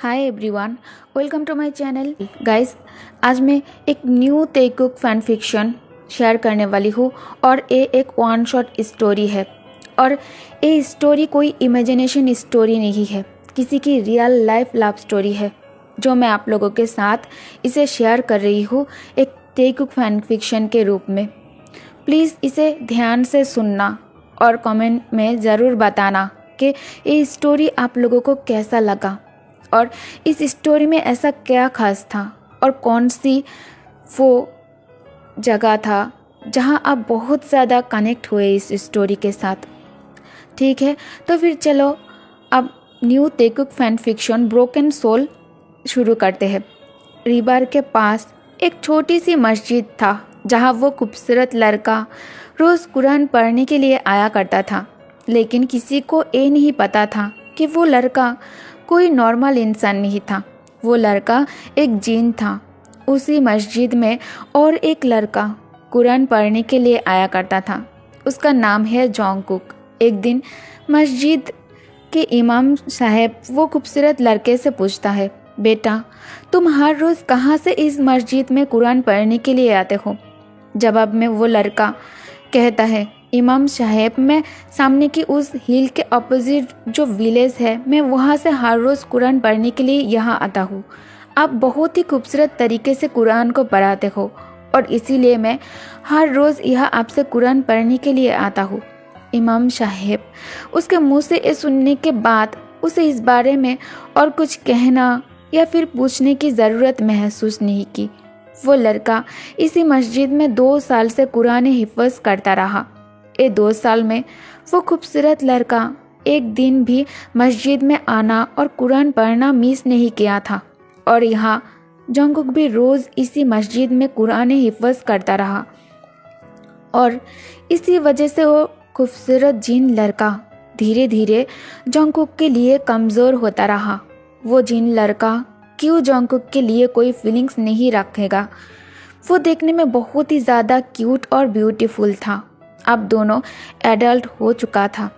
Hi everyone, welcome to my channel. Guys, आज मैं एक new Telugu fan fiction share करने वाली हूँ और ये एक वन शॉट स्टोरी है। और ये स्टोरी कोई इमेजिनेशन स्टोरी नहीं है, किसी की रियल लाइफ लव स्टोरी है जो मैं आप लोगों के साथ इसे शेयर कर रही हूँ एक तेलुगु फैन फिक्शन के रूप में। प्लीज़ इसे ध्यान से सुनना और कमेंट में ज़रूर बताना कि ये स्टोरी आप लोगों को कैसा लगा और इस स्टोरी में ऐसा क्या खास था और कौन सी वो जगह था जहां आप बहुत ज़्यादा कनेक्ट हुए इस स्टोरी के साथ। ठीक है, तो फिर चलो अब new Telugu fan fiction broken soul शुरू करते हैं। रिवर के पास एक छोटी सी मस्जिद था जहां वो खूबसूरत लड़का रोज़ कुरान पढ़ने के लिए आया करता था, लेकिन किसी को ये नहीं पता था कि वो लड़का कोई नॉर्मल इंसान नहीं था। वो लड़का एक जिन था। उसी मस्जिद में और एक लड़का कुरान पढ़ने के लिए आया करता था। उसका नाम है जोंगकुक। एक दिन मस्जिद के इमाम साहब वो खूबसूरत लड़के से पूछता है, बेटा तुम हर रोज़ कहाँ से इस मस्जिद में कुरान पढ़ने के लिए आते हो? जवाब में वो लड़का कहता है, इमाम साहेब, मैं सामने की उस हिल के अपोजिट जो विलेज है, मैं वहाँ से हर रोज़ कुरान पढ़ने के लिए यहाँ आता हूँ। आप बहुत ही खूबसूरत तरीके से कुरान को पढ़ाते हो और इसीलिए मैं हर रोज़ यहाँ आपसे कुरान पढ़ने के लिए आता हूँ। इमाम साहेब उसके मुँह से ये सुनने के बाद उसे इस बारे में और कुछ कहना या फिर पूछने की ज़रूरत महसूस नहीं की। वो लड़का इसी मस्जिद में 2 साल से कुरान हिफ्ज़ करता रहा। ये 2 साल में वो खूबसूरत लड़का एक दिन भी मस्जिद में आना और कुरान पढ़ना मिस नहीं किया था। और यहाँ जोंगकुक भी रोज़ इसी मस्जिद में कुरान हिफ्ज़ करता रहा और इसी वजह से वो खूबसूरत जिन लड़का धीरे धीरे जोंगकुक के लिए कमज़ोर होता रहा। वो जिन लड़का क्यों जोंगकुक के लिए कोई फीलिंग्स नहीं रखेगा? वो देखने में बहुत ही ज़्यादा क्यूट और ब्यूटीफुल था। अब दोनों एडल्ट हो चुका था।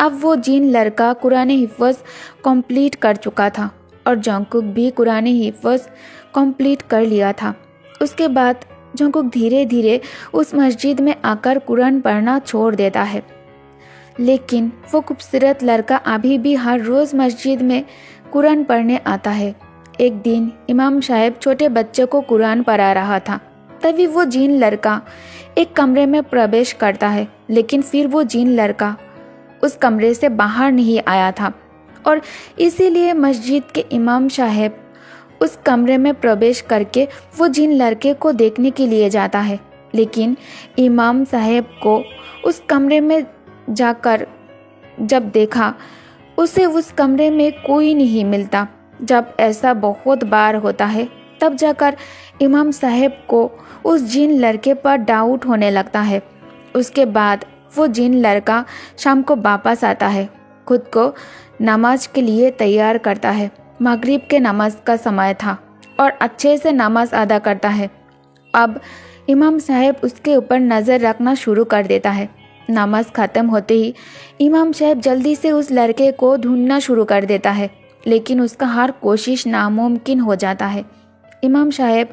अब वो जिन लड़का कुरान हिफ्ज़ कंप्लीट कर चुका था और जोंगकुक भी कुरान हिफ्ज़ कंप्लीट कर लिया था। उसके बाद जोंगकुक धीरे धीरे उस मस्जिद में आकर कुरान पढ़ना छोड़ देता है, लेकिन वो खूबसूरत लड़का अभी भी हर रोज़ मस्जिद में कुरान पढ़ने आता है। एक दिन इमाम साहब छोटे बच्चे को कुरान पढ़ा रहा था, तभी वो जिन लड़का एक कमरे में प्रवेश करता है, लेकिन फिर वो जिन लड़का उस कमरे से बाहर नहीं आया था और इसीलिए मस्जिद के इमाम साहब उस कमरे में प्रवेश करके वो जिन लड़के को देखने के लिए जाता है। लेकिन इमाम साहब को उस कमरे में जाकर जब देखा, उसे उस कमरे में कोई नहीं मिलता। जब ऐसा बहुत बार होता है तब जाकर इमाम साहब को उस जिन लड़के पर डाउट होने लगता है। उसके बाद वो जिन लड़का शाम को वापस आता है, खुद को नमाज के लिए तैयार करता है। मगरिब के नमाज का समय था और अच्छे से नमाज अदा करता है। अब इमाम साहब उसके ऊपर नज़र रखना शुरू कर देता है। नमाज ख़त्म होते ही इमाम साहब जल्दी से उस लड़के को ढूंढना शुरू कर देता है, लेकिन उसका हर कोशिश नामुमकिन हो जाता है। इमाम साहब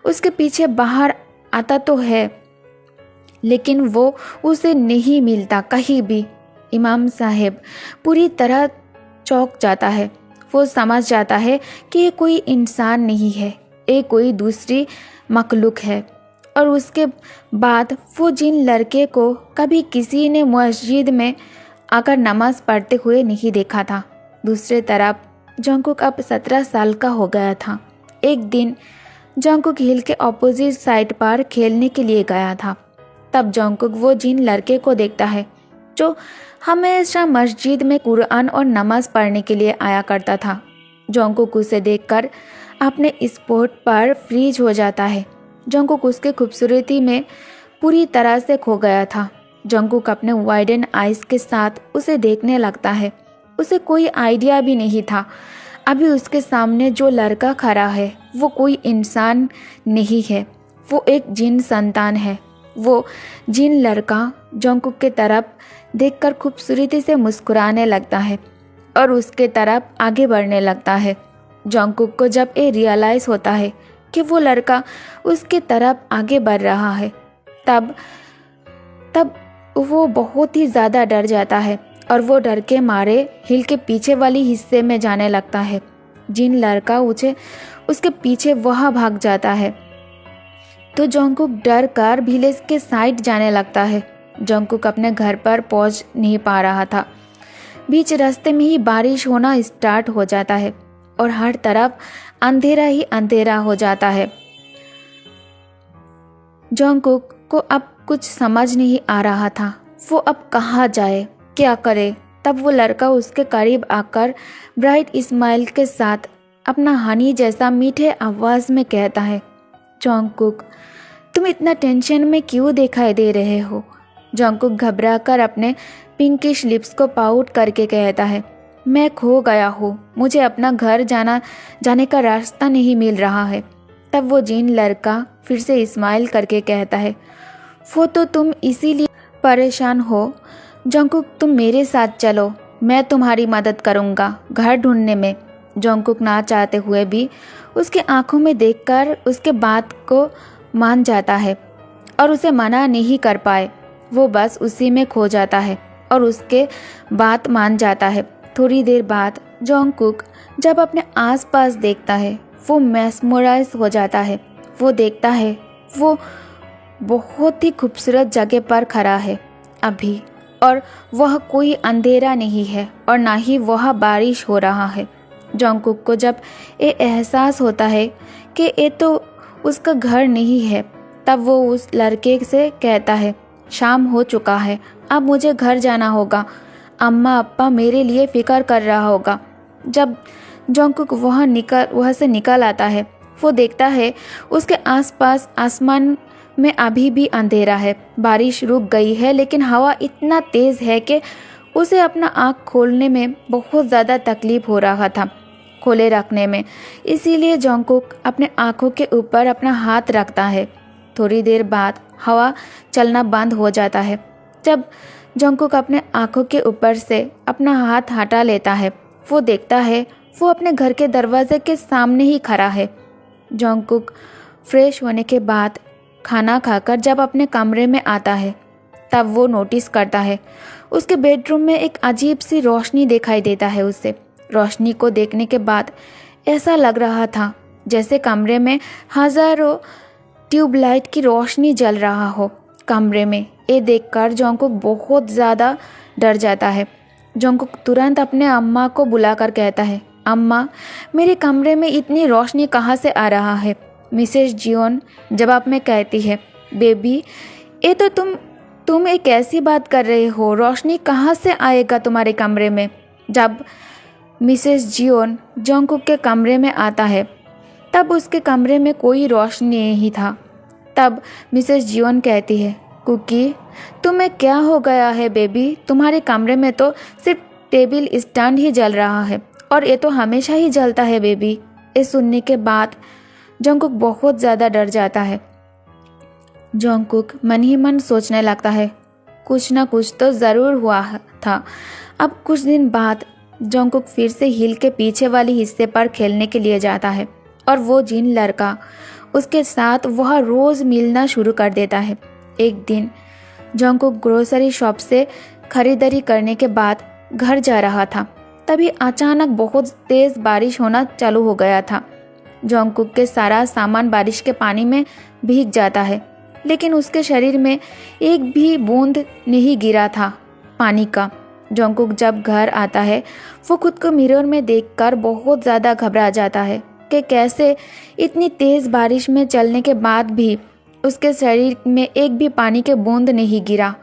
उसके पीछे बाहर आता तो है, लेकिन वो उसे नहीं मिलता कहीं भी। इमाम साहब पूरी तरह चौंक जाता है। वो समझ जाता है कि ये कोई इंसान नहीं है, ये कोई दूसरी मखलूक है। और उसके बाद वो जिन लड़के को कभी किसी ने मस्जिद में आकर नमाज पढ़ते हुए नहीं देखा था। दूसरी तरफ जोंगकुक अब 17 साल का हो गया था। एक दिन जोंगकुक हिल के ऑपोजिट साइड पर खेलने के लिए गया था। तब जोंगकुक वो जिन लड़के को देखता है जो हमेशा मस्जिद में कुरान और नमाज पढ़ने के लिए आया करता था। जोंगकुक उसे देखकर अपने स्पॉट पर फ्रीज हो जाता है। जोंगकुक उसके खूबसूरती में पूरी तरह से खो गया था। जोंगकुक अपने वाइडन आइज़ के साथ उसे देखने लगता है। उसे कोई आइडिया भी नहीं था अभी उसके सामने जो लड़का खड़ा है वो कोई इंसान नहीं है, वो एक जिन संतान है। वो जिन लड़का जोंगकुक के तरफ देखकर खूबसूरती से मुस्कुराने लगता है और उसके तरफ आगे बढ़ने लगता है। जंगकुक को जब ये रियलाइज होता है कि वो लड़का उसके तरफ आगे बढ़ रहा है, तब तब वो बहुत ही ज़्यादा डर जाता है और वो डर के मारे हिल के पीछे वाली हिस्से में जाने लगता है। जिन लड़का उसके पीछे वह भाग जाता है तो जंगकुक डर कर विलेज के साइड जाने लगता है। जंगकुक अपने घर पर पहुंच नहीं पा रहा था। बीच रास्ते में ही बारिश होना स्टार्ट हो जाता है और हर तरफ अंधेरा ही अंधेरा हो जाता है। जंगकुक को अब कुछ समझ नहीं आ रहा था, वो अब कहाँ जाए, क्या करे। तब वो लड़का उसके करीब आकर ब्राइट स्माइल के साथ अपना हनी जैसा मीठे आवाज़ में कहता है, जंगकुक तुम इतना टेंशन में क्यों दिखाई दे रहे हो। जंगकुक घबरा कर अपने पिंकिश लिप्स को पाउट करके कहता है, मैं खो गया हूँ, मुझे अपना घर जाने का रास्ता नहीं मिल रहा है। तब वो जिन लड़का फिर से स्माइल करके कहता है, वो तो तुम इसीलिए परेशान हो। जंगकुक तुम मेरे साथ चलो, मैं तुम्हारी मदद करूँगा घर ढूंढने में। जंगकुक ना चाहते हुए भी उसके आंखों में देखकर उसके बात को मान जाता है और उसे मना नहीं कर पाए। वो बस उसी में खो जाता है और उसके बात मान जाता है। थोड़ी देर बाद जंगकुक जब अपने आसपास देखता है वो मैस्मराइज हो जाता है। वो देखता है वो बहुत ही खूबसूरत जगह पर खड़ा है अभी, और वह कोई अंधेरा नहीं है और ना ही वह बारिश हो रहा है। जंगकुक को जब ये एहसास होता है कि ये तो उसका घर नहीं है, तब वो उस लड़के से कहता है, शाम हो चुका है, अब मुझे घर जाना होगा, अम्मा अप्पा मेरे लिए फिक्र कर रहा होगा। जब जंगकुक वहाँ से निकल आता है, वो देखता है उसके आसपास आसमान में अभी भी अंधेरा है। बारिश रुक गई है लेकिन हवा इतना तेज़ है कि उसे अपना आँख खोलने में बहुत ज़्यादा तकलीफ हो रहा था, खोले रखने में। इसीलिए जंगकुक अपने आँखों के ऊपर अपना हाथ रखता है। थोड़ी देर बाद हवा चलना बंद हो जाता है। जब जंगकुक अपने आँखों के ऊपर से अपना हाथ हटा लेता है, वो देखता है वो अपने घर के दरवाजे के सामने ही खड़ा है। जंगकुक फ्रेश होने के बाद खाना खाकर जब अपने कमरे में आता है, तब वो नोटिस करता है उसके बेडरूम में एक अजीब सी रोशनी दिखाई देता है उसे। रोशनी को देखने के बाद ऐसा लग रहा था जैसे कमरे में हज़ारों ट्यूबलाइट की रोशनी जल रहा हो कमरे में। ये देखकर जंगकुक बहुत ज़्यादा डर जाता है। जंगकुक तुरंत अपने अम्मा को बुलाकर कहता है, अम्मा मेरे कमरे में इतनी रोशनी कहाँ से आ रहा है। मिसेस जियोन जवाब में कहती है, बेबी ये तो तुम एक ऐसी बात कर रहे हो, रोशनी कहाँ से आएगा तुम्हारे कमरे में। जब मिसेस जियोन जंगकुक के कमरे में आता है, तब उसके कमरे में कोई रोशनी नहीं था। तब मिसेस जियोन कहती है, कुकी तुम्हें क्या हो गया है बेबी, तुम्हारे कमरे में तो सिर्फ टेबल स्टैंड ही जल रहा है और ये तो हमेशा ही जलता है बेबी। ये सुनने के बाद जंगकुक बहुत ज़्यादा डर जाता है। जंगकुक मन ही मन सोचने लगता है, कुछ ना कुछ तो ज़रूर हुआ था। अब कुछ दिन बाद जंगकुक फिर से हिल के पीछे वाली हिस्से पर खेलने के लिए जाता है और वो जिन लड़का उसके साथ वह रोज़ मिलना शुरू कर देता है। एक दिन जंगकुक ग्रोसरी शॉप से खरीदारी करने के बाद घर जा रहा था, तभी अचानक बहुत तेज़ बारिश होना चालू हो गया था। जंगकुक के सारा सामान बारिश के पानी में भीग जाता है, लेकिन उसके शरीर में एक भी बूंद नहीं गिरा था पानी का। जंगकुक जब घर आता है, वो खुद को मिरर में देखकर बहुत ज़्यादा घबरा जाता है कि कैसे इतनी तेज़ बारिश में चलने के बाद भी उसके शरीर में एक भी पानी के बूंद नहीं गिरा,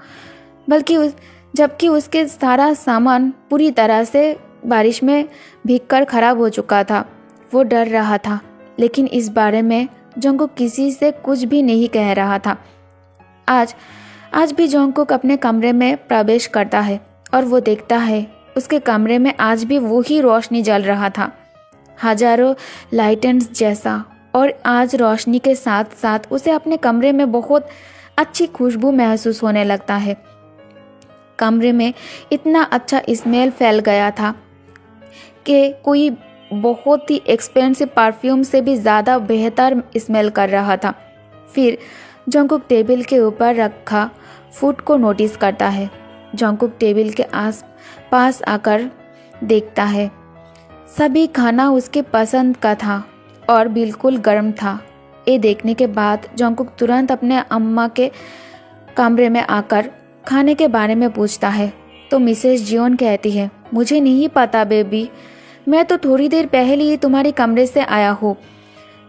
जबकि उसके सारा सामान पूरी तरह से बारिश में भीगकर खराब हो चुका था। वो डर रहा था, लेकिन इस बारे में जंगकुक किसी से कुछ भी नहीं कह रहा था। आज भी जंगकुक अपने कमरे में प्रवेश करता है और वो देखता है उसके कमरे में आज भी वही रोशनी जल रहा था, हजारों लाइटेंस जैसा। और आज रोशनी के साथ साथ उसे अपने कमरे में बहुत अच्छी खुशबू महसूस होने लगता है। कमरे में इतना अच्छा स्मेल फैल गया था कि कोई बहुत ही एक्सपेंसिव परफ्यूम से भी ज़्यादा बेहतर स्मेल कर रहा था। फिर जंगकुक टेबल के ऊपर रखा फूड को नोटिस करता है। जंगकुक टेबल के आस पास आकर देखता है। सभी खाना उसके पसंद का था और बिल्कुल गर्म था। ये देखने के बाद जंगकुक तुरंत अपने अम्मा के कमरे में आकर खाने के बारे में पूछता है तो मिसेस जियोन कहती है, मुझे नहीं पता बेबी, मैं तो थोड़ी देर पहले ही तुम्हारे कमरे से आया हूँ,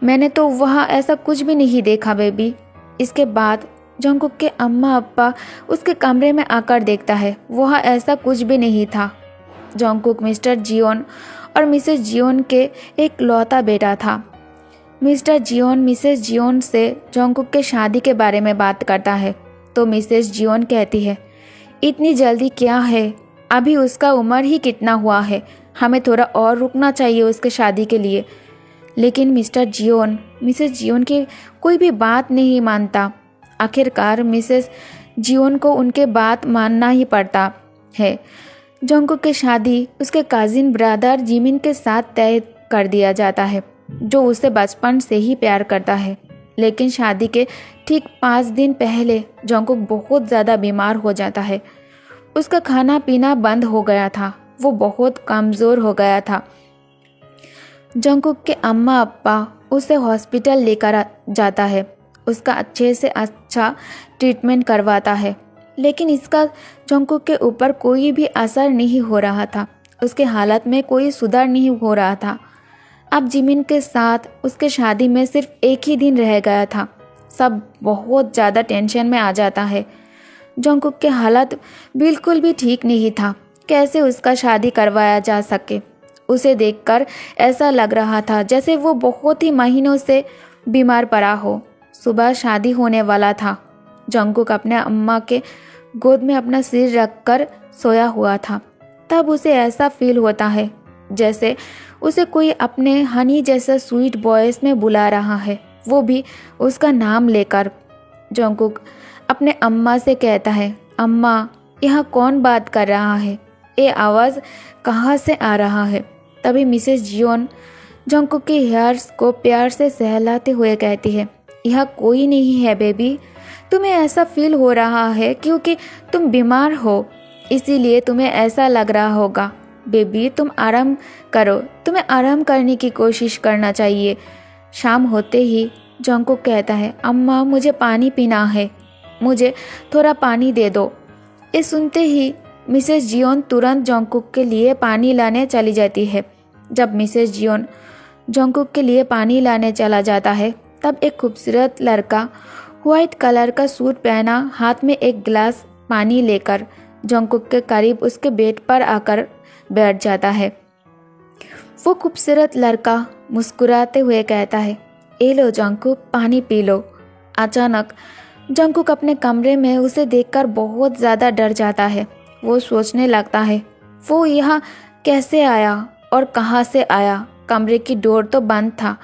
मैंने तो वहाँ ऐसा कुछ भी नहीं देखा बेबी। इसके बाद जंगकुक के अम्मा अब्बा उसके कमरे में आकर देखता है, वहाँ ऐसा कुछ भी नहीं था। जंगकुक मिस्टर जियोन और मिसेस जियोन के एक लौता बेटा था। मिस्टर जियोन मिसेस जियोन से जंगकुक के शादी के बारे में बात करता है तो मिसेस जियोन कहती है, इतनी जल्दी क्या है, अभी उसका उम्र ही कितना हुआ है, हमें थोड़ा और रुकना चाहिए उसके शादी के लिए। लेकिन मिस्टर जियोन मिसेस जियोन की कोई भी बात नहीं मानता। आखिरकार मिसेस जियोन को उनके बात मानना ही पड़ता है। जंगकुक की शादी उसके कजिन ब्रदर जिमिन के साथ तय कर दिया जाता है, जो उसे बचपन से ही प्यार करता है। लेकिन शादी के ठीक 5 दिन पहले जंगकुक बहुत ज़्यादा बीमार हो जाता है। उसका खाना पीना बंद हो गया था, वो बहुत कमज़ोर हो गया था। जंगकुक के अम्मा अब्बा उसे हॉस्पिटल लेकर जाता है, उसका अच्छे से अच्छा ट्रीटमेंट करवाता है। लेकिन इसका जंगकुक के ऊपर कोई भी असर नहीं हो रहा था, उसके हालत में कोई सुधार नहीं हो रहा था। अब जिमिन के साथ उसके शादी में सिर्फ एक ही दिन रह गया था। सब बहुत ज़्यादा टेंशन में आ जाता है। जंगकुक के हालत बिल्कुल भी ठीक नहीं था, कैसे उसका शादी करवाया जा सके। उसे देखकर ऐसा लग रहा था जैसे वो बहुत ही महीनों से बीमार पड़ा हो। सुबह शादी होने वाला था। जंगकुक अपने अम्मा के गोद में अपना सिर रखकर सोया हुआ था। तब उसे ऐसा फील होता है जैसे उसे कोई अपने हनी जैसा स्वीट वॉइस में बुला रहा है, वो भी उसका नाम लेकर। जंगकुक अपने अम्मा से कहता है, अम्मा यहाँ कौन बात कर रहा है, ये आवाज़ कहाँ से आ रहा है। तभी मिसेस जियोन जंगकुक के हेयर्स को प्यार से सहलाते हुए कहती है, यह कोई नहीं है बेबी, तुम्हें ऐसा फील हो रहा है क्योंकि तुम बीमार हो, इसीलिए तुम्हें ऐसा लग रहा होगा। बेबी तुम आराम करो, तुम्हें आराम करने की कोशिश करना चाहिए। शाम होते ही जंगकुक कहता है, अम्मा मुझे पानी पीना है, मुझे थोड़ा पानी दे दो। ये सुनते ही मिसेस जियोन तुरंत जंगकुक के लिए पानी लाने चली जाती है। जब मिसेस जियोन जंगकुक के लिए पानी लाने चला जाता है तब एक खूबसूरत लड़का व्हाइट कलर का सूट पहना हाथ में एक गिलास पानी लेकर जंगकुक के करीब उसके बेड पर आकर बैठ जाता है। वो खूबसूरत लड़का मुस्कुराते हुए कहता है, ए लो जंगकुक, पानी पी लो। अचानक जंगकुक अपने कमरे में उसे देखकर बहुत ज़्यादा डर जाता है। वो सोचने लगता है, वो यहाँ कैसे आया और कहाँ से आया, कमरे की डोर तो बंद था,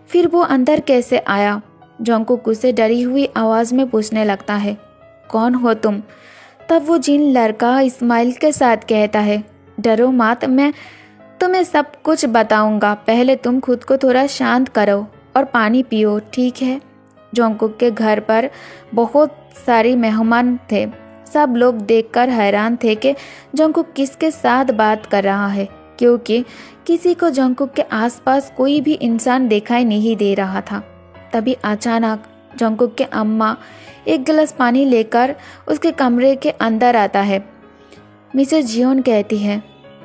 फिर वो अंदर कैसे आया। जंगकुक उसे डरी हुई आवाज़ में पूछने लगता है, कौन हो तुम। तब वो जिन लड़का इस्माइल के साथ कहता है, डरो मत, मैं तुम्हें सब कुछ बताऊंगा, पहले तुम खुद को थोड़ा शांत करो और पानी पियो, ठीक है। जंगकुक के घर पर बहुत सारे मेहमान थे। सब लोग देखकर हैरान थे कि जंगकुक किसके साथ बात कर रहा है, क्योंकि किसी को जंगकुक के आसपास कोई भी इंसान दिखाई नहीं दे रहा था। तभी अचानक जंगकुक के अम्मा एक गिलास पानी लेकर उसके कमरे के अंदर आता है। मिसेस जियोन कहती है,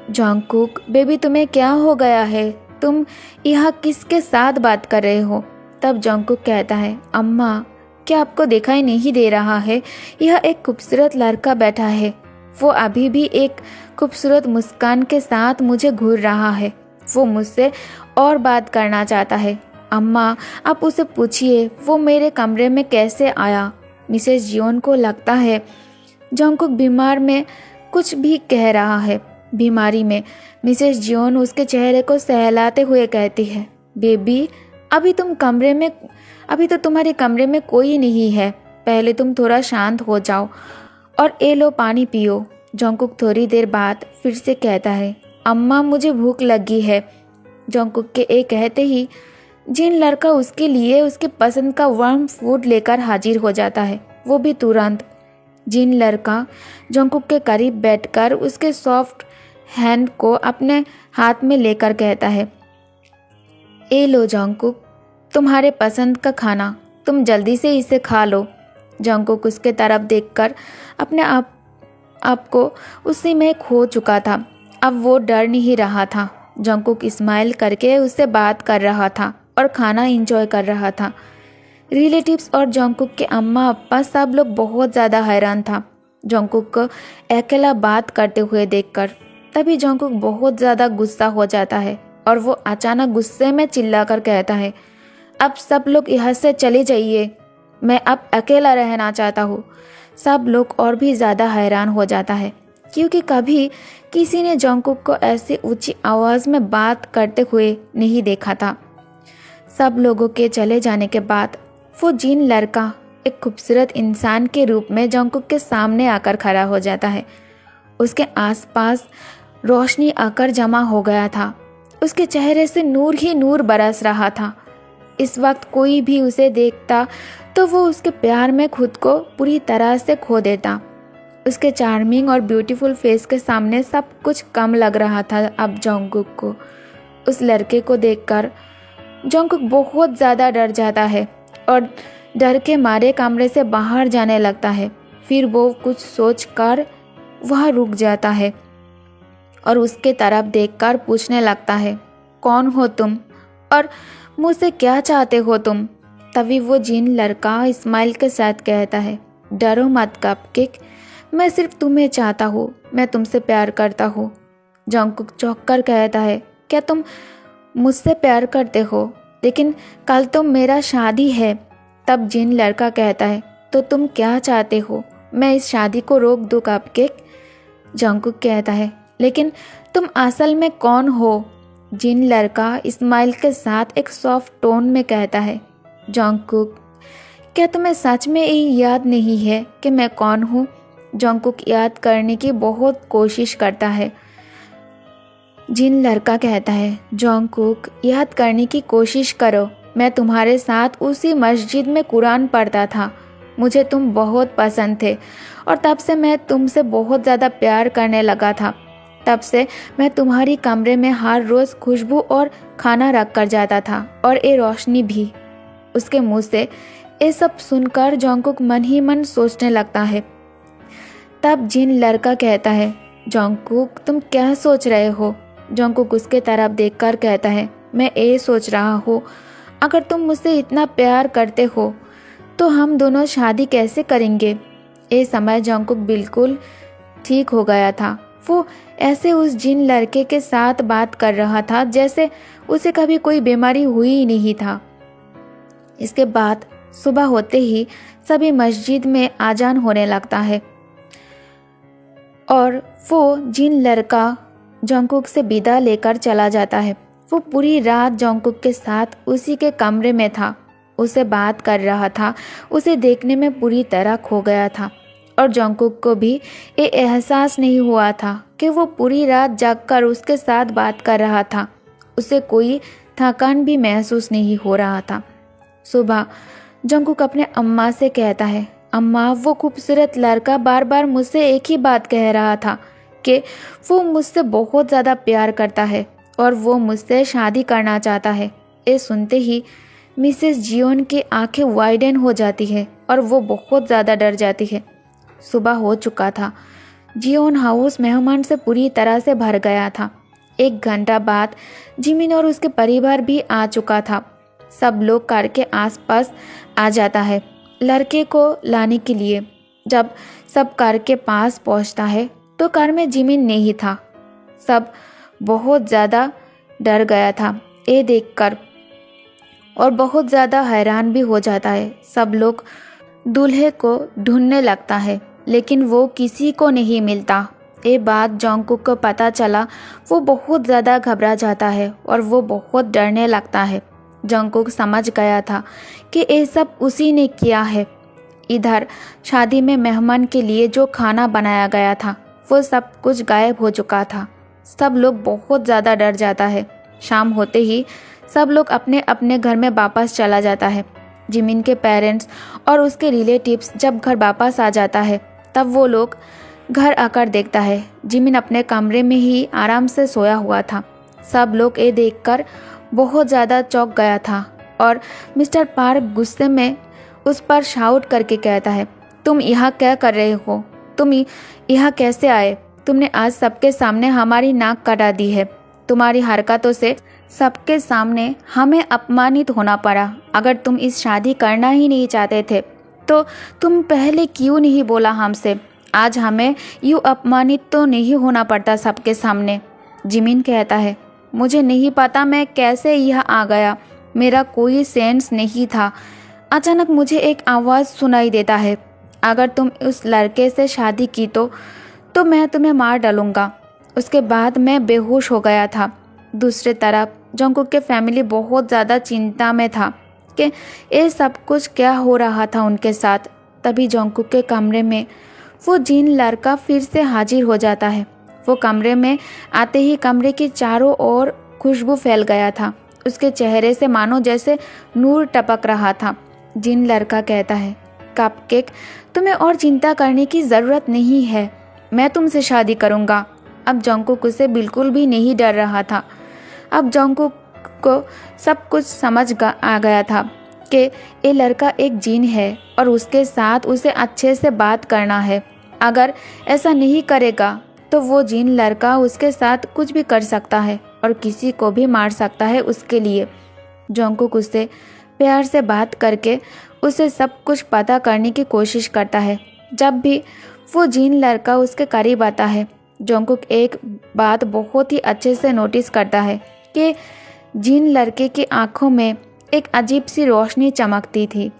जंगकुक बेबी तुम्हें क्या हो गया है, तुम यहाँ किसके साथ बात कर रहे हो। तब जंगकुक कहता है, अम्मा क्या आपको दिखाई नहीं दे रहा है, यह एक खूबसूरत लड़का बैठा है, वो अभी भी एक खूबसूरत मुस्कान के साथ मुझे घूर रहा है, वो मुझसे और बात करना चाहता है। अम्मा आप उसे पूछिए वो मेरे कमरे में कैसे आया। मिसेस जियोन को लगता है जंगकुक बीमार में कुछ भी कह रहा है। बीमारी में मिसेस जियोन उसके चेहरे को सहलाते हुए कहती है, बेबी अभी तो तुम्हारे कमरे में कोई नहीं है, पहले तुम थोड़ा शांत हो जाओ और ये लो पानी पियो। जंगकुक थोड़ी देर बाद फिर से कहता है, अम्मा मुझे भूख लगी है, जंगकुक के ये कहते ही जिन लड़का उसके लिए उसके पसंद का वार्म फूड लेकर हाजिर हो जाता है, वो भी तुरंत। जिन लड़का जंगकुक के करीब बैठकर उसके सॉफ्ट हैंड को अपने हाथ में लेकर कहता है, ए लो जंगकुक, तुम्हारे पसंद का खाना, तुम जल्दी से इसे खा लो। जंगकुक उसके तरफ देखकर अपने आप को उसी में खो चुका था। अब वो डर नहीं रहा था। जंगकुक स्माइल करके उससे बात कर रहा था और खाना एंजॉय कर रहा था। रिलेटिव्स और जंगकुक के अम्मा अप्पा सब लोग बहुत ज़्यादा हैरान था जंगकुक को अकेला बात करते हुए देखकर। तभी जंगकुक बहुत ज़्यादा गुस्सा हो जाता है और वो अचानक गुस्से में चिल्लाकर कहता है, अब सब लोग यहाँ से चले जाइए, मैं अब अकेला रहना चाहता हूँ। सब लोग और भी ज़्यादा हैरान हो जाता है क्योंकि कभी किसी ने जंगकुक को ऐसी ऊंची आवाज़ में बात करते हुए नहीं देखा था। सब लोगों के चले जाने के बाद वो जिन लड़का एक खूबसूरत इंसान के रूप में जंगकुक के सामने आकर खड़ा हो जाता है। उसके आसपास रोशनी आकर जमा हो गया था। उसके चेहरे से नूर ही नूर बरस रहा था। इस वक्त कोई भी उसे देखता तो वो उसके प्यार में खुद को पूरी तरह से खो देता। उसके चार्मिंग और ब्यूटीफुल फेस के सामने सब कुछ कम लग रहा था। अब जंगकुक को उस लड़के को देखकर जंगकुक बहुत ज़्यादा डर जाता है और डर के मारे कमरे से बाहर जाने लगता है। फिर वो कुछ सोचकर वहाँ रुक जाता है और उसके तरफ देखकर पूछने लगता है, कौन हो तुम और मुझसे क्या चाहते हो तुम? तभी वो जिन लड़का स्माइल के साथ कहता है, डरो मत कपकेक, मैं सिर्फ तुम्हें चाहता हूँ, मैं तुमसे प्यार करता हूँ। जंगकुक चौंक कर कहता है, क्या तुम मुझसे प्यार करते हो? लेकिन कल तो मेरा शादी है। तब जिन लड़का कहता है, तो तुम क्या चाहते हो, मैं इस शादी को रोक दूँ कपकेक? जंगकुक कहता है, लेकिन तुम असल में कौन हो? जिन लड़का स्माइल के साथ एक सॉफ्ट टोन में कहता है, जंगकुक, क्या तुम्हें सच में ये याद नहीं है कि मैं कौन हूँ? जंगकुक याद करने की बहुत कोशिश करता है। जिन लड़का कहता है, जंगकुक याद करने की कोशिश करो, मैं तुम्हारे साथ उसी मस्जिद में कुरान पढ़ता था। मुझे तुम बहुत पसंद थे और तब से मैं तुमसे बहुत ज़्यादा प्यार करने लगा था। तब से मैं तुम्हारी कमरे में हर रोज़ खुशबू और खाना रख कर जाता था और ये रोशनी भी। उसके मुंह से ये सब सुनकर जंगकुक मन ही मन सोचने लगता है। तब जिन लड़का कहता है, जंगकुक तुम क्या सोच रहे हो? जंगकुक उसके तरफ देखकर कहता है, मैं ये सोच रहा हूँ, अगर तुम मुझसे इतना प्यार करते हो तो हम दोनों शादी कैसे करेंगे? ये समय जंगकुक बिल्कुल ठीक हो गया था। वो ऐसे उस जिन लड़के के साथ बात कर रहा था जैसे उसे कभी कोई बीमारी हुई ही नहीं था। इसके बाद सुबह होते ही सभी मस्जिद में आजान होने लगता है और वो जिन लड़का जंगकुक से विदा लेकर चला जाता है। वो पूरी रात जंगकुक के साथ उसी के कमरे में था, उसे बात कर रहा था, उसे देखने में पूरी तरह खो गया था और जंगकुक को भी ये एहसास नहीं हुआ था कि वो पूरी रात जागकर उसके साथ बात कर रहा था। उसे कोई थकान भी महसूस नहीं हो रहा था। सुबह जंगकुक अपने अम्मा से कहता है, अम्मा, वो खूबसूरत लड़का बार बार मुझसे एक ही बात कह रहा था कि वो मुझसे बहुत ज़्यादा प्यार करता है और वो मुझसे शादी करना चाहता है। ये सुनते ही मिसेस जियोन की आंखें वाइडन हो जाती है और वो बहुत ज़्यादा डर जाती है। सुबह हो चुका था। जियोन हाउस मेहमान से पूरी तरह से भर गया था। 1 घंटा बाद जिमिन और उसके परिवार भी आ चुका था। सब लोग कार के आसपास आ जाता है लड़के को लाने के लिए। जब सब कार के पास पहुंचता है तो कार में जिमिन नहीं था। सब बहुत ज़्यादा डर गया था ये देखकर और बहुत ज़्यादा हैरान भी हो जाता है। सब लोग दूल्हे को ढूंढने लगता है लेकिन वो किसी को नहीं मिलता। ये बात जंगकुक को पता चला। वो बहुत ज़्यादा घबरा जाता है और वो बहुत डरने लगता है। जंगकुक समझ गया था कि ये सब उसी ने किया है। इधर शादी में मेहमान के लिए जो खाना बनाया गया था वो सब कुछ गायब हो चुका था। सब लोग बहुत ज़्यादा डर जाता है। शाम होते ही सब लोग अपने अपने घर में वापस चला जाता है। जिमिन के पेरेंट्स और उसके रिलेटिव्स जब घर वापस आ जाता है तब वो लोग घर आकर देखता है जिमिन अपने कमरे में ही आराम से सोया हुआ था। सब लोग ये देखकर बहुत ज़्यादा चौंक गया था और मिस्टर पार्क गुस्से में उस पर शाउट करके कहता है, तुम यहाँ क्या कर रहे हो? तुम यहाँ कैसे आए? तुमने आज सबके सामने हमारी नाक कटा दी है। तुम्हारी हरकतों से सबके सामने हमें अपमानित होना पड़ा। अगर तुम इस शादी करना ही नहीं चाहते थे तो तुम पहले क्यों नहीं बोला हमसे? आज हमें यूँ अपमानित तो नहीं होना पड़ता सबके सामने। जिमिन कहता है, मुझे नहीं पता मैं कैसे यहाँ आ गया, मेरा कोई सेंस नहीं था। अचानक मुझे एक आवाज़ सुनाई देता है, अगर तुम उस लड़के से शादी की तो मैं तुम्हें मार डालूँगा। उसके बाद मैं बेहोश हो गया था। दूसरी तरफ जंगकुक के फैमिली बहुत ज़्यादा चिंता में था कि ये सब कुछ क्या हो रहा था उनके साथ। तभी जंगकुक के कमरे में वो जिन लड़का फिर से हाजिर हो जाता है। वो कमरे में आते ही कमरे के चारों ओर खुशबू फैल गया था। उसके चेहरे से मानो जैसे नूर टपक रहा था। जिन लड़का कहता है, कपकेक, तुम्हें और चिंता करने की ज़रूरत नहीं है, मैं तुमसे शादी करूँगा। अब जंगकुक उसे बिल्कुल भी नहीं डर रहा था। अब जंगकुक को सब कुछ समझ आ गया था कि ये लड़का एक जिन है और उसके साथ उसे अच्छे से बात करना है। अगर ऐसा नहीं करेगा तो वो जिन लड़का उसके साथ कुछ भी कर सकता है और किसी को भी मार सकता है उसके लिए। जंगकुक उससे प्यार से बात करके उसे सब कुछ पता करने की कोशिश करता है। जब भी वो जिन लड़का उसके करीब आता है, जंगकुक एक बात बहुत ही अच्छे से नोटिस करता है कि जिन लड़के की आंखों में एक अजीब सी रोशनी चमकती थी।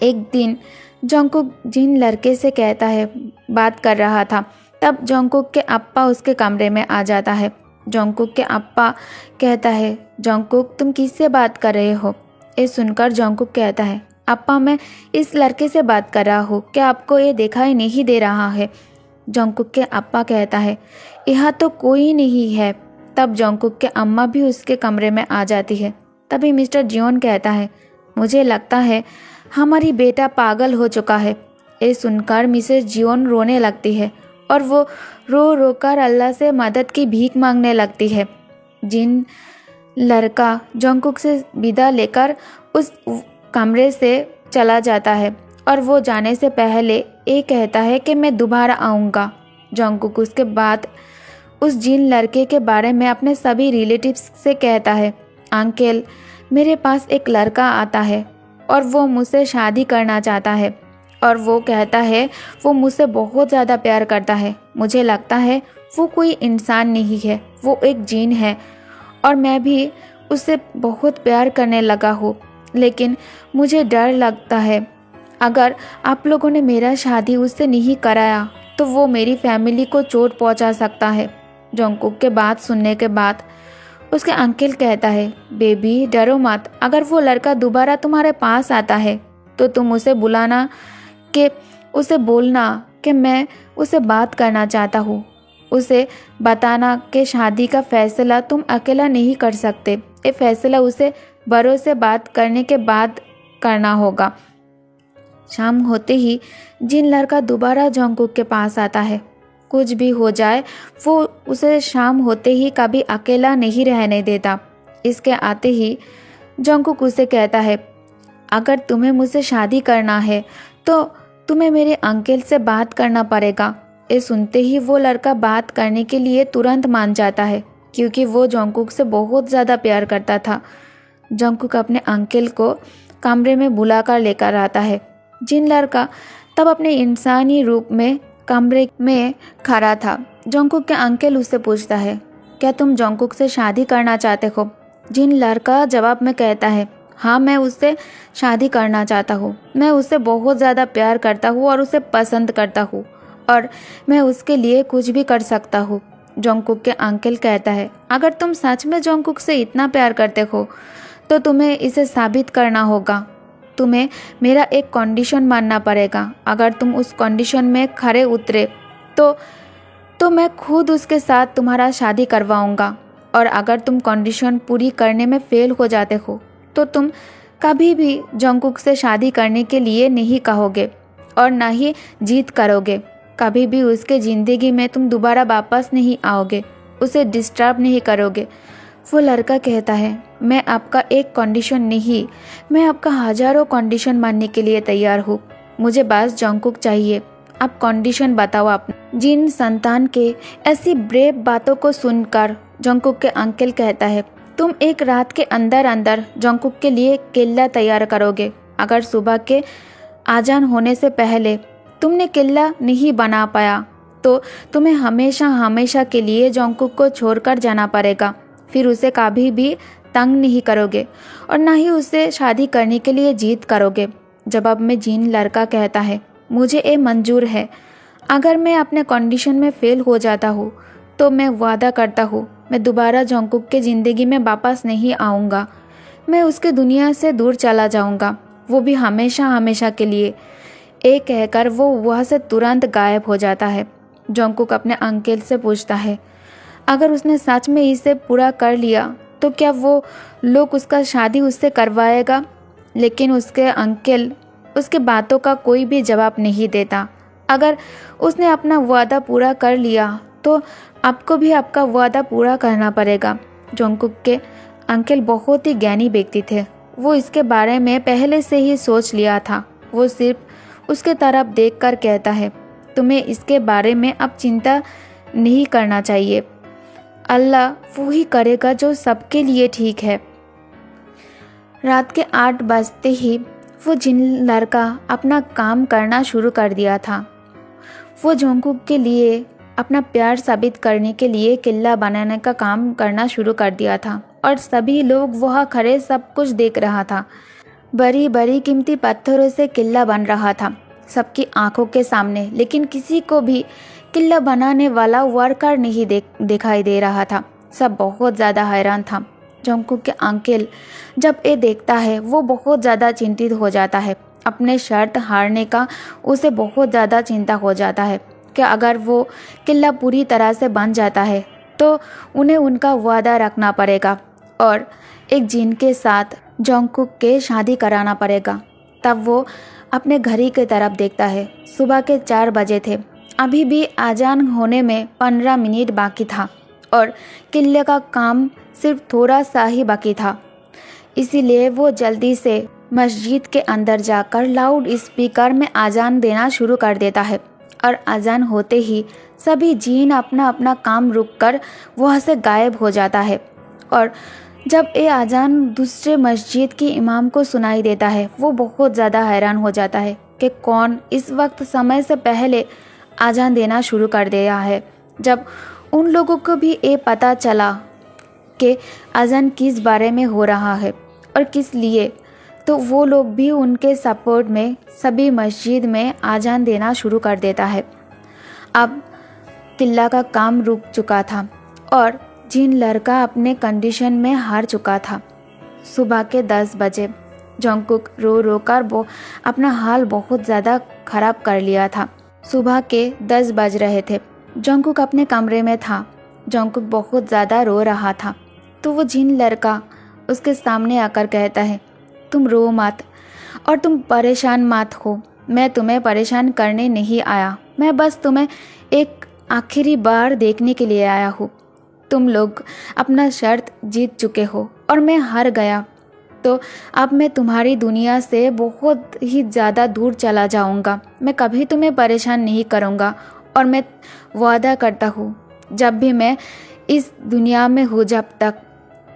एक दिन जंगकुक जिन लड़के से कहता है बात कर रहा था, तब जंगकुक के अप्पा उसके कमरे में आ जाता है। जंगकुक के अप्पा कहता है, जंगकुक तुम किससे बात कर रहे हो? ये सुनकर जंगकुक कहता है, अप्पा मैं इस लड़के से बात कर रहा हूँ, क्या आपको ये दिखाई नहीं दे रहा है? जंगकुक के अप्पा कहता है, यहाँ तो कोई नहीं है। तब जंगकुक के अम्मा भी उसके कमरे में आ जाती है। तभी मिस्टर जियोन कहता है, मुझे लगता है हमारी बेटा पागल हो चुका है। ये सुनकर मिसेस जियोन रोने लगती है और वो रो रो कर अल्लाह से मदद की भीख मांगने लगती है। जिन लड़का जंगकुक से विदा लेकर उस कमरे से चला जाता है और वो जाने से पहले ये कहता है कि मैं दोबारा आऊँगा। जंगकुक उसके बाद उस जिन लड़के के बारे में अपने सभी रिलेटिव्स से कहता है, अंकल मेरे पास एक लड़का आता है और वो मुझसे शादी करना चाहता है और वो कहता है वो मुझसे बहुत ज़्यादा प्यार करता है। मुझे लगता है वो कोई इंसान नहीं है, वो एक जिन है और मैं भी उससे बहुत प्यार करने लगा हूँ, लेकिन मुझे डर लगता है अगर आप लोगों ने मेरा शादी उससे नहीं कराया तो वो मेरी फैमिली को चोट पहुँचा सकता है। जंगकुक के बात सुनने के बाद उसके अंकल कहता है, बेबी डरो मत, अगर वो लड़का दोबारा तुम्हारे पास आता है तो तुम उसे बुलाना कि उसे बोलना कि मैं उसे बात करना चाहता हूँ। उसे बताना कि शादी का फैसला तुम अकेला नहीं कर सकते, ये फैसला उसे बड़ों से बात करने के बाद करना होगा। शाम होते ही जिन लड़का दोबारा जंगकुक के पास आता है। कुछ भी हो जाए वो उसे शाम होते ही कभी अकेला नहीं रहने देता। इसके आते ही जंगकुक उसे कहता है, अगर तुम्हें मुझसे शादी करना है तो तुम्हें मेरे अंकल से बात करना पड़ेगा। ये सुनते ही वो लड़का बात करने के लिए तुरंत मान जाता है क्योंकि वो जंगकुक से बहुत ज़्यादा प्यार करता था। जंगकुक अपने अंकल को कमरे में बुलाकर लेकर आता है। जिन लड़का तब अपने इंसानी रूप में कमरे में खड़ा था। जंगकुक के अंकल उससे पूछता है, क्या तुम जंगकुक से शादी करना चाहते हो? जिन लड़का जवाब में कहता है, हाँ मैं उससे शादी करना चाहता हूँ, मैं उससे बहुत ज़्यादा प्यार करता हूँ और उसे पसंद करता हूँ और मैं उसके लिए कुछ भी कर सकता हूँ। जंगकुक के अंकल कहता है, अगर तुम सच में जंगकुक से इतना प्यार करते हो तो तुम्हें इसे साबित करना होगा। तुम्हें मेरा एक कंडीशन मानना पड़ेगा। अगर तुम उस कंडीशन में खरे उतरे तो मैं खुद उसके साथ तुम्हारा शादी करवाऊंगा। और अगर तुम कंडीशन पूरी करने में फेल हो जाते हो तो तुम कभी भी जंगकुक से शादी करने के लिए नहीं कहोगे और ना ही जीत करोगे। कभी भी उसके ज़िंदगी में तुम दोबारा वापस नहीं आओगे, उसे डिस्टर्ब नहीं करोगे। वो लड़का कहता है, मैं आपका एक कंडीशन नहीं, मैं आपका हज़ारों कंडीशन मानने के लिए तैयार हूँ। मुझे बस जंगकुक चाहिए। आप कंडीशन बताओ आप। जिन संतान के ऐसी ब्रेव बातों को सुनकर जंगकुक के अंकल कहता है, तुम एक रात के अंदर अंदर जंगकुक के लिए केला तैयार करोगे। अगर सुबह के आजान होने से पहले तुमने केला नहीं बना पाया तो तुम्हें हमेशा हमेशा के लिए जंगकुक को छोड़कर जाना पड़ेगा। फिर उसे कभी भी तंग नहीं करोगे और ना ही उसे शादी करने के लिए जीत करोगे। जवाब में जिन लड़का कहता है, मुझे ये मंजूर है। अगर मैं अपने कंडीशन में फेल हो जाता हूँ तो मैं वादा करता हूँ मैं दोबारा जंगकुक के ज़िंदगी में वापस नहीं आऊँगा। मैं उसके दुनिया से दूर चला जाऊँगा, वो भी हमेशा हमेशा के लिए। ये कहकर वो वहाँ से तुरंत गायब हो जाता है। जंगकुक अपने अंकल से पूछता है, अगर उसने सच में इसे पूरा कर लिया तो क्या वो लोग उसका शादी उससे करवाएगा? लेकिन उसके अंकल उसके बातों का कोई भी जवाब नहीं देता। अगर उसने अपना वादा पूरा कर लिया तो आपको भी आपका वादा पूरा करना पड़ेगा। जंगकुक के अंकल बहुत ही ज्ञानी व्यक्ति थे। वो इसके बारे में पहले से ही सोच लिया था। वो सिर्फ उसके तरफ देखकर कहता है, तुम्हें इसके बारे में अब चिंता नहीं करना चाहिए। अल्लाह वो ही करेगा जो सबके लिए ठीक है। रात के 8 बजते ही वो जिन लड़का अपना काम करना शुरू कर दिया था। वो जंगकुक के लिए अपना प्यार साबित करने के लिए किला बनाने का काम करना शुरू कर दिया था और सभी लोग वहाँ खड़े सब कुछ देख रहा था। बड़ी बड़ी कीमती पत्थरों से किला बन रहा था सबकी आंखों के सामने, लेकिन किसी को भी किला बनाने वाला वर्कर नहीं दिखाई दे रहा था। सब बहुत ज़्यादा हैरान था। जंगकुक के अंकल जब ये देखता है वो बहुत ज़्यादा चिंतित हो जाता है। अपने शर्त हारने का उसे बहुत ज़्यादा चिंता हो जाता है कि अगर वो किला पूरी तरह से बन जाता है तो उन्हें उनका वादा रखना पड़ेगा और एक जिन के साथ जंगकुक के शादी कराना पड़ेगा। तब वो अपने घड़ी की तरफ देखता है। सुबह के 4 बजे थे। अभी भी आजान होने में 15 मिनट बाकी था और किले का काम सिर्फ थोड़ा सा ही बाकी था। इसीलिए वो जल्दी से मस्जिद के अंदर जाकर लाउड स्पीकर में आजान देना शुरू कर देता है और आजान होते ही सभी जिन अपना अपना काम रुककर वहाँ से गायब हो जाता है। और जब ये आजान दूसरे मस्जिद के इमाम को सुनाई देता है वो बहुत ज़्यादा हैरान हो जाता है कि कौन इस वक्त समय से पहले आजान देना शुरू कर दिया है। जब उन लोगों को भी ये पता चला कि आजान किस बारे में हो रहा है और किस लिए, तो वो लोग भी उनके सपोर्ट में सभी मस्जिद में आजान देना शुरू कर देता है। अब किला का काम रुक चुका था और जिन लड़का अपने कंडीशन में हार चुका था। सुबह के 10 बजे जंगकुक रो रो कर अपना हाल बहुत ज़्यादा ख़राब कर लिया था। सुबह के 10 बज रहे थे। जंगकुक अपने कमरे में था। जंगकुक बहुत ज़्यादा रो रहा था। तो वो जिन लड़का उसके सामने आकर कहता है, तुम रो मत और तुम परेशान मत हो। मैं तुम्हें परेशान करने नहीं आया, मैं बस तुम्हें एक आखिरी बार देखने के लिए आया हूँ। तुम लोग अपना शर्त जीत चुके हो और मैं हार गया, तो अब मैं तुम्हारी दुनिया से बहुत ही ज़्यादा दूर चला जाऊँगा। मैं कभी तुम्हें परेशान नहीं करूँगा और मैं वादा करता हूँ जब भी मैं इस दुनिया में हूँ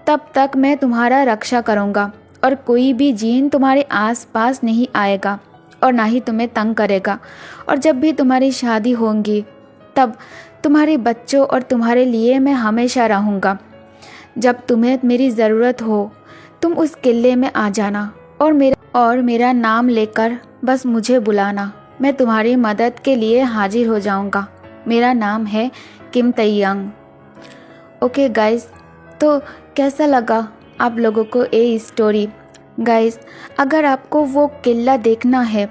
तब तक मैं तुम्हारा रक्षा करूँगा और कोई भी जीन तुम्हारे आसपास नहीं आएगा और ना ही तुम्हें तंग करेगा। और जब भी तुम्हारी शादी होगी तब तुम्हारे बच्चों और तुम्हारे लिए मैं हमेशा रहूँगा। जब तुम्हें मेरी ज़रूरत हो तुम उस किले में आ जाना और मेरा नाम लेकर बस मुझे बुलाना। मैं तुम्हारी मदद के लिए हाजिर हो जाऊँगा। मेरा नाम है किम तैयंग। ओके गाइस, तो कैसा लगा आप लोगों को ये स्टोरी? गाइस, अगर आपको वो किला देखना है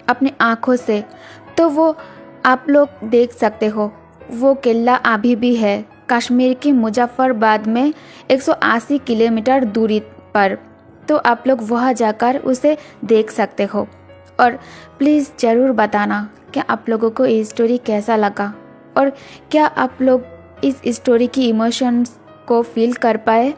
अपनी आँखों से तो वो आप लोग देख सकते हो। वो किला अभी भी है। कश्मीर की मुजफ्फरबाद में 180 किलोमीटर दूरी पर। तो आप लोग वहाँ जाकर उसे देख सकते हो। और प्लीज़ ज़रूर बताना कि आप लोगों को ये स्टोरी कैसा लगा और क्या आप लोग इस स्टोरी की इमोशंस को फील कर पाए।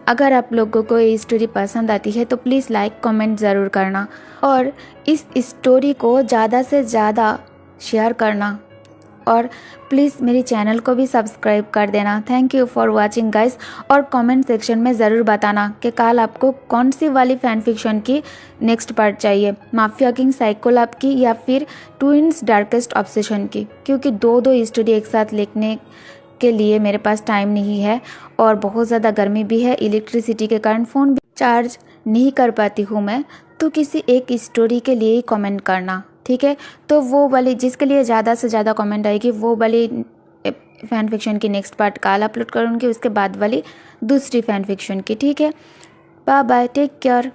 अगर आप लोगों को ये स्टोरी पसंद आती है तो प्लीज़ लाइक कमेंट ज़रूर करना और इस स्टोरी को ज़्यादा से ज़्यादा शेयर करना और प्लीज़ मेरी चैनल को भी सब्सक्राइब कर देना। Thank you for watching guys. और कमेंट सेक्शन में ज़रूर बताना कि कल आपको कौन सी वाली फ़ैन फिक्शन की नेक्स्ट पार्ट चाहिए, माफिया किंग साइको लव की या फिर ट्विंस डार्केस्ट ऑब्सेशन की, क्योंकि दो स्टोरी एक साथ लिखने के लिए मेरे पास टाइम नहीं है और बहुत ज़्यादा गर्मी भी है। इलेक्ट्रिसिटी के कारण फ़ोन भी चार्ज नहीं कर पाती हूँ मैं। तो किसी एक स्टोरी के लिए ही कमेंट करना, ठीक है। तो वो वाली जिसके लिए ज़्यादा से ज़्यादा कमेंट आएगी वो वाली फ़ैन फिक्शन की नेक्स्ट पार्ट कल अपलोड करूँगी, उसके बाद वाली दूसरी फ़ैन फिक्शन की, ठीक है। Bye bye, take care.